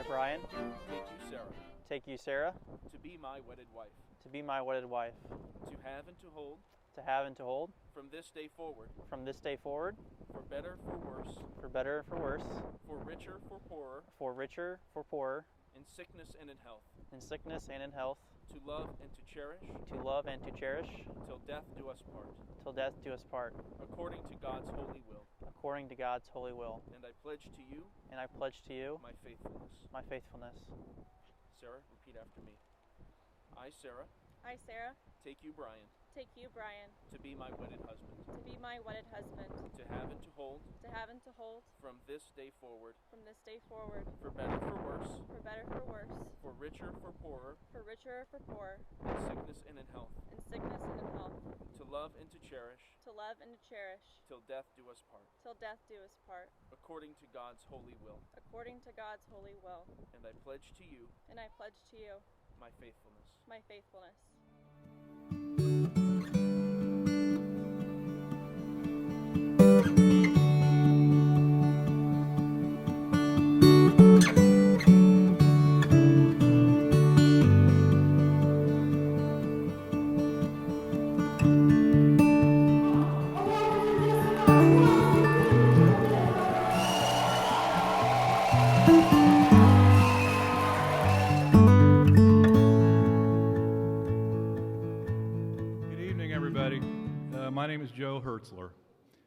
Brian, Take you, Sarah, take you, Sarah, to be my wedded wife, to be my wedded wife, to have and to hold, to have and to hold, from this day forward, from this day forward, for better, for worse, for better, for worse, for richer, for poorer, for richer, for poorer, in sickness and in health, in sickness and in health, to love and to cherish, to love and to cherish, till death do us part, till death do us part, according to God's holy will. according to God's holy will. And I pledge to you And I pledge to you my faithfulness. my faithfulness. Sarah, repeat after me. I, Sarah, I, Sarah, take you, Brian, take you, Brian, to be my wedded husband, to be my wedded husband, to have and to hold, to have and to hold, from this day forward, from this day forward, for better, for worse, for better, for worse, for richer, for poorer, for richer, for poor, in sickness and in health, in sickness and in health, to love and to cherish, to love and to cherish, till death do us part, till death do us part, according to God's holy will. according to God's holy will. And I pledge to you And I pledge to you my faithfulness. my faithfulness. Good evening, everybody. My name is Joe Hertzler.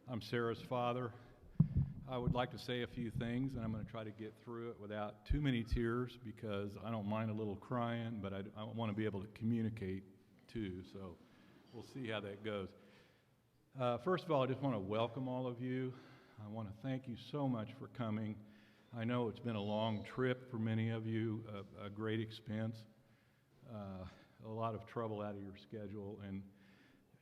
I'm Sarah's father. I would like to say a few things, and I'm going to try to get through it without too many tears because I don't mind a little crying, but I want to be able to communicate too, so we'll see how that goes. First of all, I just want to welcome all of you. I want to thank you so much for coming. I know it's been a long trip for many of you, a great expense. A lot of trouble out of your schedule, and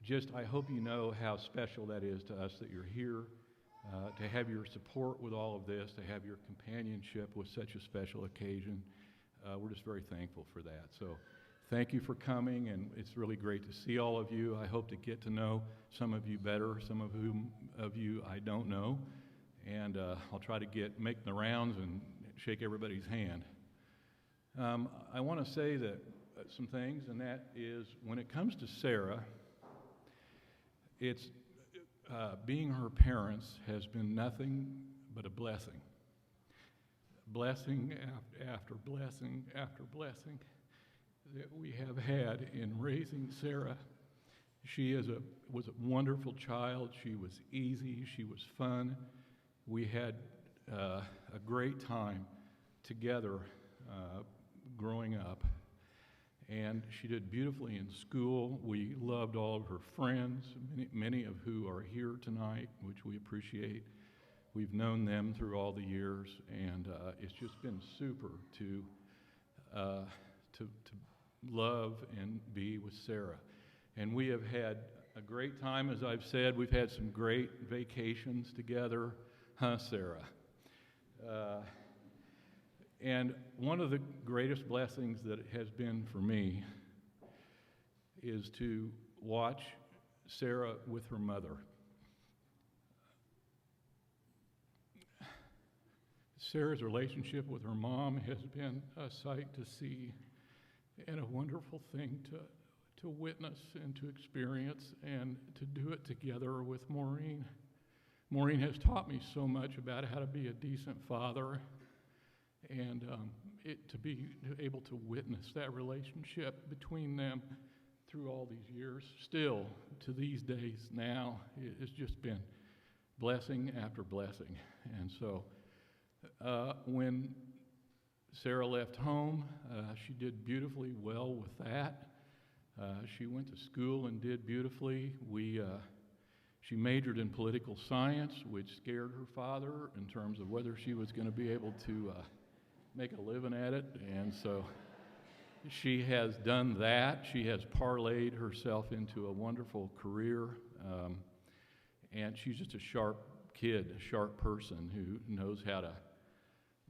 just I hope you know how special that is to us that you're here, to have your support with all of this, to have your companionship with such a special occasion. We're just very thankful for that. So thank you for coming, and it's really great to see all of you. I hope to get to know some of you better, some of you I don't know, and I'll try to make the rounds and shake everybody's hand. I want to say that some things, and that is when it comes to Sarah, it's being her parents has been nothing but a blessing. Blessing after blessing after blessing that we have had in raising Sarah. was a wonderful child. She was easy. She was fun. We had a great time together growing up. And she did beautifully in school. We loved all of her friends, many of who are here tonight, which we appreciate. We've known them through all the years, and it's just been super to love and be with Sarah. And we have had a great time, as I've said. We've had some great vacations together, huh, Sarah? And one of the greatest blessings that it has been for me is to watch Sarah with her mother. Sarah's relationship with her mom has been a sight to see and a wonderful thing to witness and to experience and to do it together with Maureen. Maureen has taught me so much about how to be a decent father, and to be able to witness that relationship between them through all these years, still to these days now, it has just been blessing after blessing. And so when Sarah left home, she did beautifully well with that. She went to school and did beautifully. She majored in political science, which scared her father in terms of whether she was going to be able to make a living at it. And so she has done that. She has parlayed herself into a wonderful career. And she's just a sharp kid, a sharp person who knows how to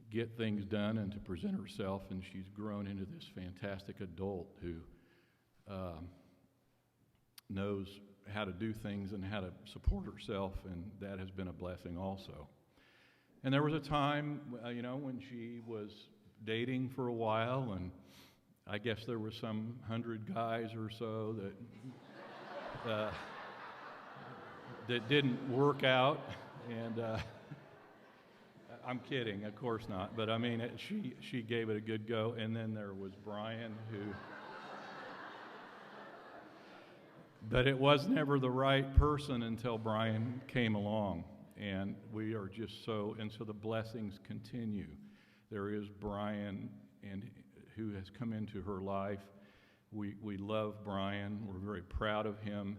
get things done and to present herself. And she's grown into this fantastic adult who knows how to do things and how to support herself, and that has been a blessing also. And there was a time, when she was dating for a while, and I guess there were some 100 guys or so that didn't work out, and I'm kidding, of course not, but I mean, she gave it a good go. And then there was Brian, but it was never the right person until Brian came along. And we are just so the blessings continue. There is Brian, and who has come into her life. We love Brian. We're very proud of him.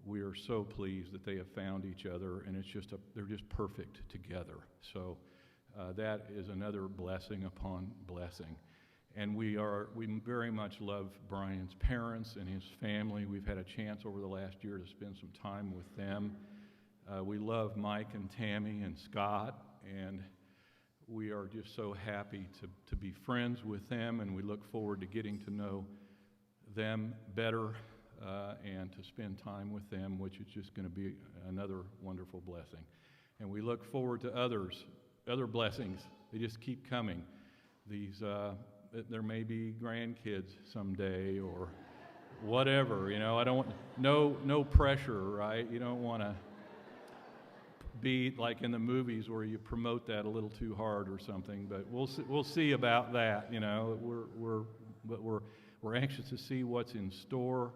We are so pleased that they have found each other, and they're just perfect together. So that is another blessing upon blessing. And we very much love Brian's parents and his family. We've had a chance over the last year to spend some time with them. We love Mike and Tammy and Scott, and we are just so happy to be friends with them, and we look forward to getting to know them better and to spend time with them, which is just going to be another wonderful blessing. And we look forward to other blessings. They just keep coming. There may be grandkids someday or whatever, I don't want, no pressure, right? You don't want to be like in the movies where you promote that a little too hard or something, but we'll see about that. We're anxious to see what's in store.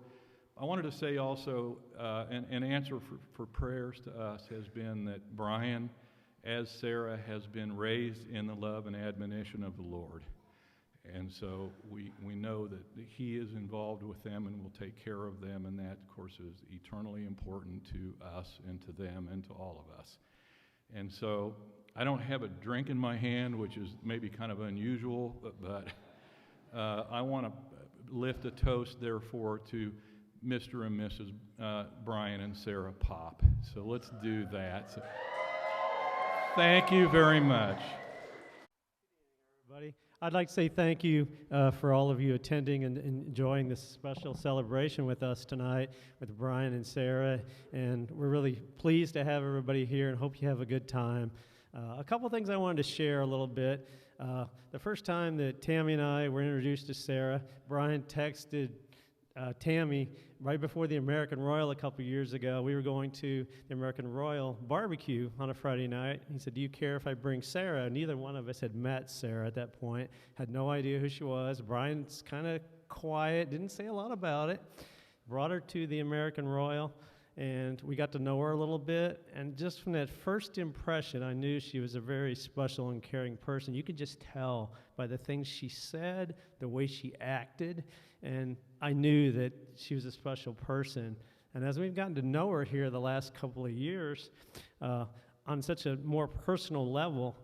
I wanted to say also, an answer for prayers to us has been that Brian, as Sarah, has been raised in the love and admonition of the Lord. And so we know that he is involved with them and will take care of them, and that, of course, is eternally important to us and to them and to all of us. And so I don't have a drink in my hand, which is maybe kind of unusual, but I want to lift a toast, therefore, to Mr. and Mrs. Brian and Sarah Pop. So let's do that. So, thank you very much. Everybody. I'd like to say thank you for all of you attending and enjoying this special celebration with us tonight with Brian and Sarah, and we're really pleased to have everybody here and hope you have a good time. A couple things I wanted to share a little bit. The first time that Tammy and I were introduced to Sarah, Brian texted Tammy right before the American Royal a couple years ago. We were going to the American Royal barbecue on a Friday night. He said, "Do you care if I bring Sarah?" Neither one of us had met Sarah at that point, had no idea who she was. Brian's kind of quiet, didn't say a lot about it. brought her to the American Royal, and we got to know her a little bit. And just from that first impression, I knew she was a very special and caring person. You could just tell by the things she said, the way she acted, and I knew that she was a special person. And as we've gotten to know her here the last couple of years, on such a more personal level,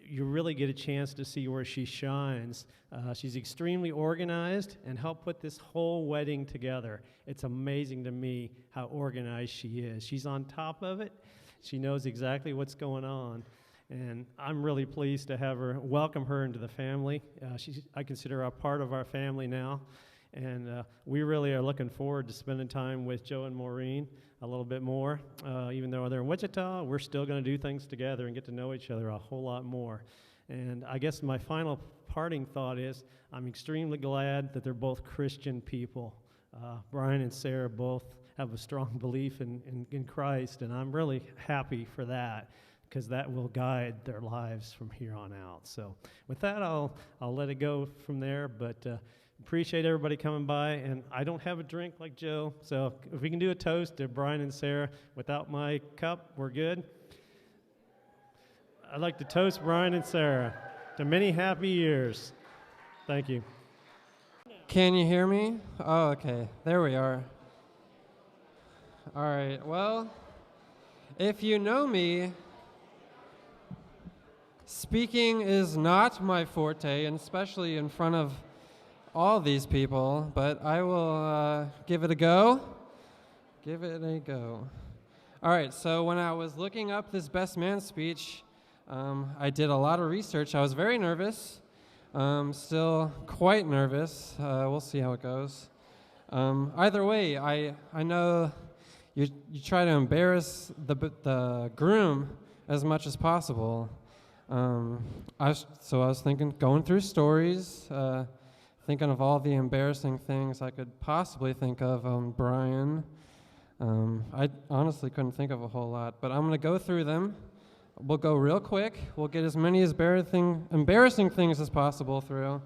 you really get a chance to see where she shines. She's extremely organized and helped put this whole wedding together. It's amazing to me how organized she is. She's on top of it. She knows exactly what's going on. And I'm really pleased to have her, welcome her into the family. I consider her a part of our family now. And we really are looking forward to spending time with Joe and Maureen a little bit more. Even though they're in Wichita, we're still going to do things together and get to know each other a whole lot more. And I guess my final parting thought is I'm extremely glad that they're both Christian people. Brian and Sarah both have a strong belief in Christ, and I'm really happy for that, because that will guide their lives from here on out. So with that, I'll let it go from there, but appreciate everybody coming by, and I don't have a drink like Joe, so if we can do a toast to Brian and Sarah without my cup, we're good. I'd like to toast Brian and Sarah to many happy years. Thank you. Can you hear me? Oh, okay. There we are. All right. Well, if you know me, speaking is not my forte, and especially in front of all these people, but I will give it a go. Give it a go. All right, so when I was looking up this best man speech, I did a lot of research. I was very nervous, still quite nervous. We'll see how it goes. Either way, I know you try to embarrass the groom as much as possible. I was thinking, going through stories, thinking of all the embarrassing things I could possibly think of on Brian. I honestly couldn't think of a whole lot, but I'm going to go through them. We'll go real quick. We'll get as many embarrassing things as possible through.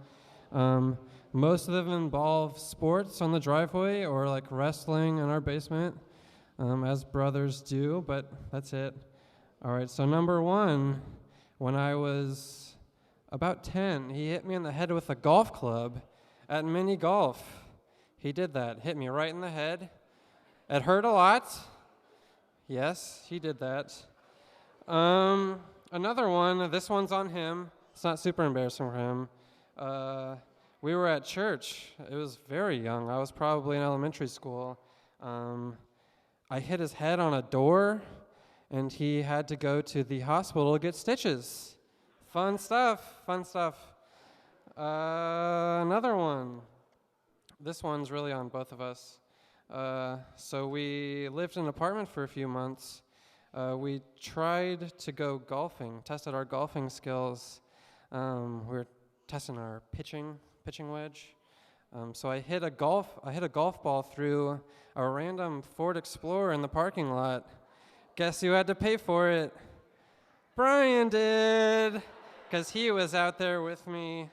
Most of them involve sports on the driveway or like wrestling in our basement, as brothers do, but that's it. All right, so number one, when I was about 10, he hit me in the head with a golf club at mini golf. He did that, hit me right in the head. It hurt a lot. Yes, he did that. Another one, this one's on him. It's not super embarrassing for him. We were at church. It was very young. I was probably in elementary school. I hit his head on a door, and he had to go to the hospital to get stitches. Fun stuff. Another one. This one's really on both of us. So we lived in an apartment for a few months. We tried to go golfing, tested our golfing skills. We were testing our pitching wedge. So I hit a golf ball through a random Ford Explorer in the parking lot. Guess who had to pay for it? Brian did, because he was out there with me.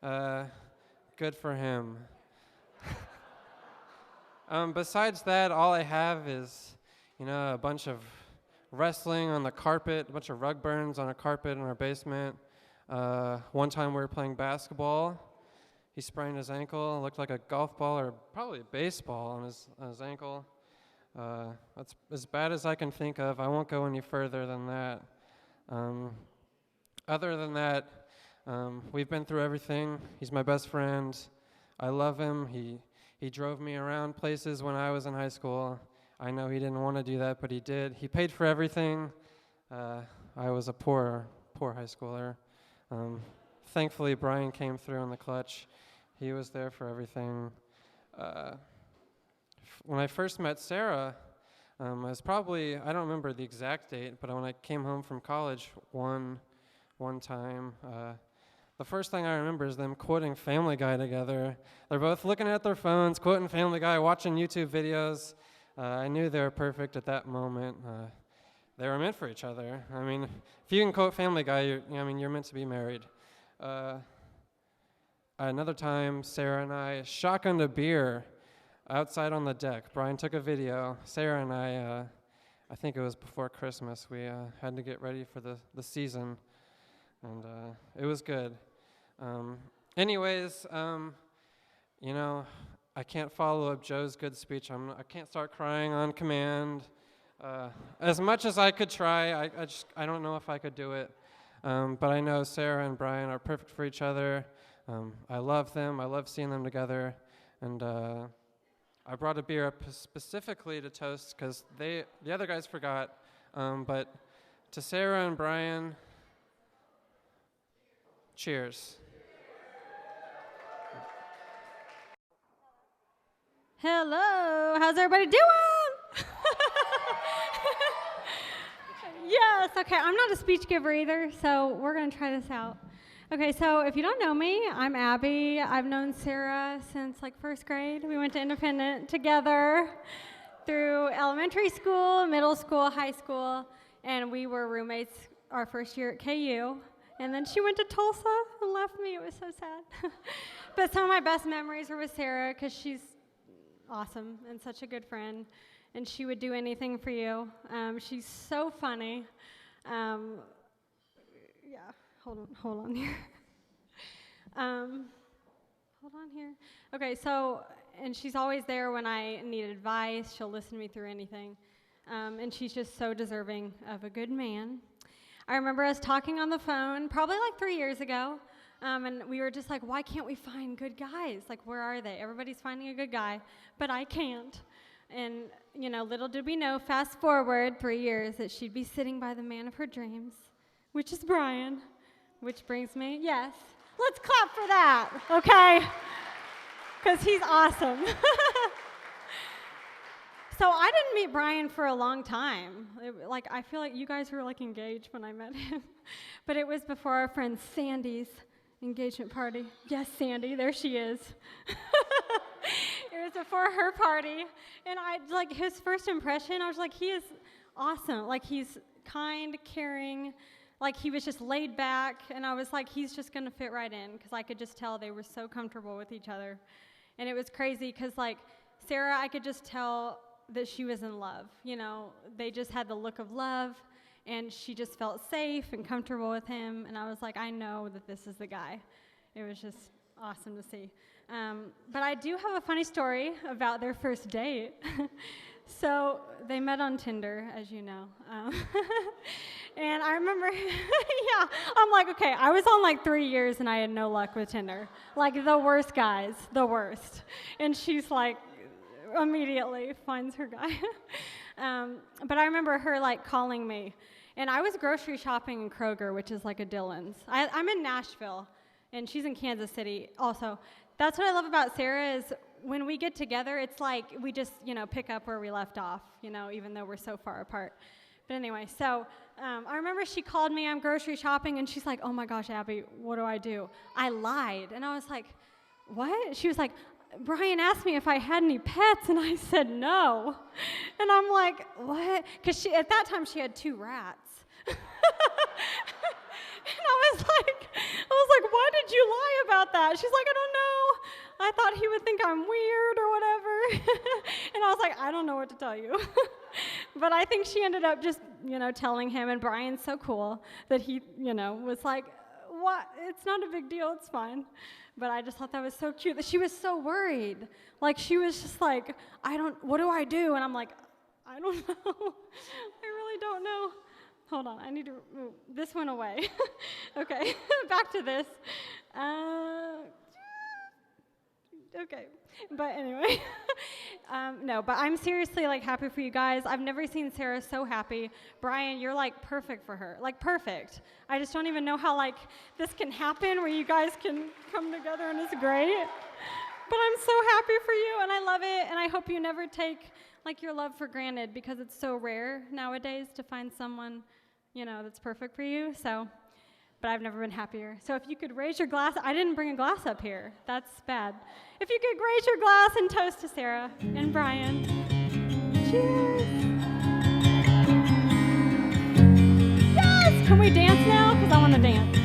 Good for him. Besides that, all I have is, a bunch of wrestling on the carpet, a bunch of rug burns on a carpet in our basement. One time we were playing basketball. He sprained his ankle. It looked like a golf ball or probably a baseball on his ankle. That's as bad as I can think of. I won't go any further than that. Other than that, we've been through everything. He's my best friend. I love him. He drove me around places when I was in high school. I know he didn't want to do that, but he did. He paid for everything. I was a poor high schooler. Thankfully, Brian came through in the clutch. He was there for everything. When I first met Sarah, I was probably, I don't remember the exact date, but when I came home from college one time, the first thing I remember is them quoting Family Guy together. They're both looking at their phones, quoting Family Guy, watching YouTube videos. I knew they were perfect at that moment. They were meant for each other. I mean, if you can quote Family Guy, you're meant to be married. Another time, Sarah and I shotgunned a beer outside on the deck. Brian took a video. Sarah and I think it was before Christmas, we had to get ready for the season, and it was good. Anyways, you know, I can't follow up Joe's good speech. I can't start crying on command. As much as I could try, I don't know if I could do it. But I know Sarah and Brian are perfect for each other. I love them. I love seeing them together. And I brought a beer up specifically to toast because the other guys forgot. But to Sarah and Brian, cheers. Hello, how's everybody doing? Yes, okay, I'm not a speech giver either, so we're gonna try this out. Okay, so if you don't know me, I'm Abby. I've known Sarah since like first grade. We went to Independent together through elementary school, middle school, high school, and we were roommates our first year at KU. And then she went to Tulsa and left me. It was so sad. But some of my best memories were with Sarah because she's awesome and such a good friend, and she would do anything for you. She's so funny. Yeah, hold on here. Hold on here. Okay, so, and she's always there when I need advice. She'll listen to me through anything. And she's just so deserving of a good man. I remember us talking on the phone probably like 3 years ago. And we were just like, why can't we find good guys? Like, where are they? Everybody's finding a good guy, but I can't. And, you know, little did we know, fast forward 3 years, that she'd be sitting by the man of her dreams, which is Brian, which brings me, yes, let's clap for that, okay? Because he's awesome. So I didn't meet Brian for a long time. I feel like you guys were like engaged when I met him. But it was before our friend Sandy's engagement party. Yes, Sandy, there she is. It was before her party, and his first impression, I was like, he is awesome. Like, he's kind, caring, like he was just laid back, and I was like, he's just gonna fit right in, because I could just tell they were so comfortable with each other. And it was crazy, because like Sarah, I could just tell that she was in love. You know, they just had the look of love, and she just felt safe and comfortable with him, and I was like, I know that this is the guy. It was just awesome to see. But I do have a funny story about their first date. So they met on Tinder, as you know. And I remember, yeah, I'm like, okay, I was on like 3 years and I had no luck with Tinder. Like the worst guys, the worst. And she's like, immediately finds her guy. But I remember her like calling me. And I was grocery shopping in Kroger, which is like a Dillon's. I'm in Nashville, and she's in Kansas City also. That's what I love about Sarah is when we get together, it's like we just, you know, pick up where we left off, you know, even though we're so far apart. But anyway, so I remember she called me, I'm grocery shopping, and she's like, oh my gosh, Abby, what do? I lied. And I was like, what? She was like, Brian asked me if I had any pets, and I said no. And I'm like, what? Because at that time, she had 2 rats. And I was like, why did you lie about that? She's like, I don't know. I thought he would think I'm weird or whatever. And I was like, I don't know what to tell you. But I think she ended up just, you know, telling him, and Brian's so cool that he, you know, was like, what? It's not a big deal, it's fine. But I just thought that was so cute that she was so worried. Like, she was just like, what do I do? And I'm like, I don't know. I really don't know. Hold on, I need to move. This went away. Okay, back to this. Okay, but anyway. No, but I'm seriously like happy for you guys. I've never seen Sarah so happy. Brian, you're like perfect for her, like perfect. I just don't even know how like this can happen where you guys can come together and it's great. But I'm so happy for you and I love it, and I hope you never take like your love for granted, because it's so rare nowadays to find someone, you know, that's perfect for you. So, but I've never been happier. So if you could raise your glass, I didn't bring a glass up here. That's bad. If you could raise your glass and toast to Sarah and Brian. Cheers. Yes! Can we dance now? Because I want to dance.